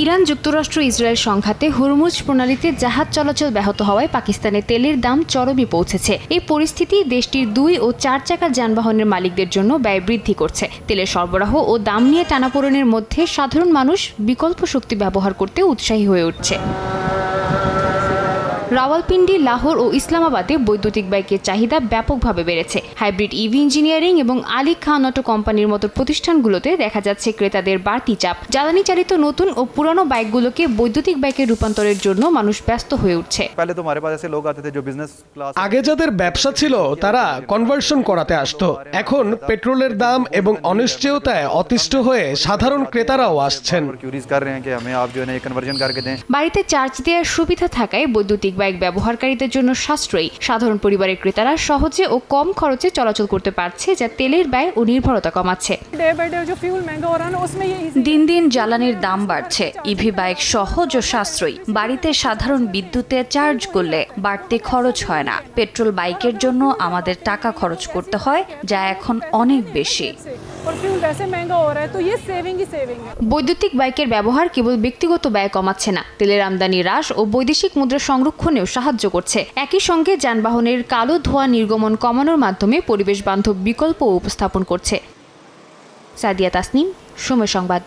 Iran যুক্তরাষ্ট্র Israel সংঘাতে Hormuz প্রণালীতে জাহাজ চলাচল ব্যাহত হওয়ায় পাকিস্তানে তেলের দাম চরমে পৌঁছেছে। এই পরিস্থিতি দেশটির 2 ও 4 চাকার যানবাহনের মালিকদের জন্য ব্যয় বৃদ্ধি করছে। তেলের সরবরাহ ও দাম নিয়ে টানাপোড়েনের মধ্যে সাধারণ মানুষ বিকল্প শক্তি ব্যবহার করতে উৎসাহী হয়ে উঠছে। রাওয়ালপিন্ডি, লাহোর ও ইসলামাবাদে বৈদ্যুতিক বাইকের চাহিদা ব্যাপকভাবে বেড়েছে। হাইব্রিড ইভি ইঞ্জিনিয়ারিং এবং আলী খান অটো কোম্পানির মতো প্রতিষ্ঠানগুলোতে দেখা যাচ্ছে ক্রেতাদের বাড়তি চাপ। জ্বালানি চালিত নতুন ও পুরানো বাইকগুলোকে বৈদ্যুতিক বাইকে রূপান্তরের জন্য মানুষ ব্যস্ত হয়ে উঠছে। আগে যাদের ব্যবসা ছিল তারা কনভার্সন করাতে আসতো, এখন পেট্রোলের দাম এবং অনিশ্চয়তায় অতিষ্ঠ হয়ে সাধারণ ক্রেতারাও আসছেন। বাড়িতে চার্জ দেওয়ার সুবিধা থাকায় বৈদ্যুতিক বাইক ব্যবহারকারীদের জন্য সাশ্রয়ী। সাধারণ পরিবারের ক্রেতারা সহজে ও কম খরচে চলাচল করতে পারছে, যা তেলের ব্যয় ও নির্ভরতা কমাচ্ছে। দিন দিন জ্বালানির দাম বাড়ছে। ইভি বাইক সহজ ও সাশ্রয়ী। বাড়িতে সাধারণ বিদ্যুতে চার্জ করলে বাড়তি খরচ হয় না। পেট্রোল বাইকের জন্য আমাদের টাকা খরচ করতে হয়, যা এখন অনেক বেশি। বৈদ্যুতিক বাইকের ব্যবহার কেবল ব্যক্তিগত ব্যয় কমাচ্ছে না, তেলের আমদানি হ্রাস ও বৈদেশিক মুদ্রা সংরক্ষণেও সাহায্য করছে। একই সঙ্গে যানবাহনের কালো ধোঁয়া নির্গমন কমানোর মাধ্যমে পরিবেশ বান্ধব বিকল্প উপস্থাপন করছে। সাদিয়া তাসনিম, সময় সংবাদ।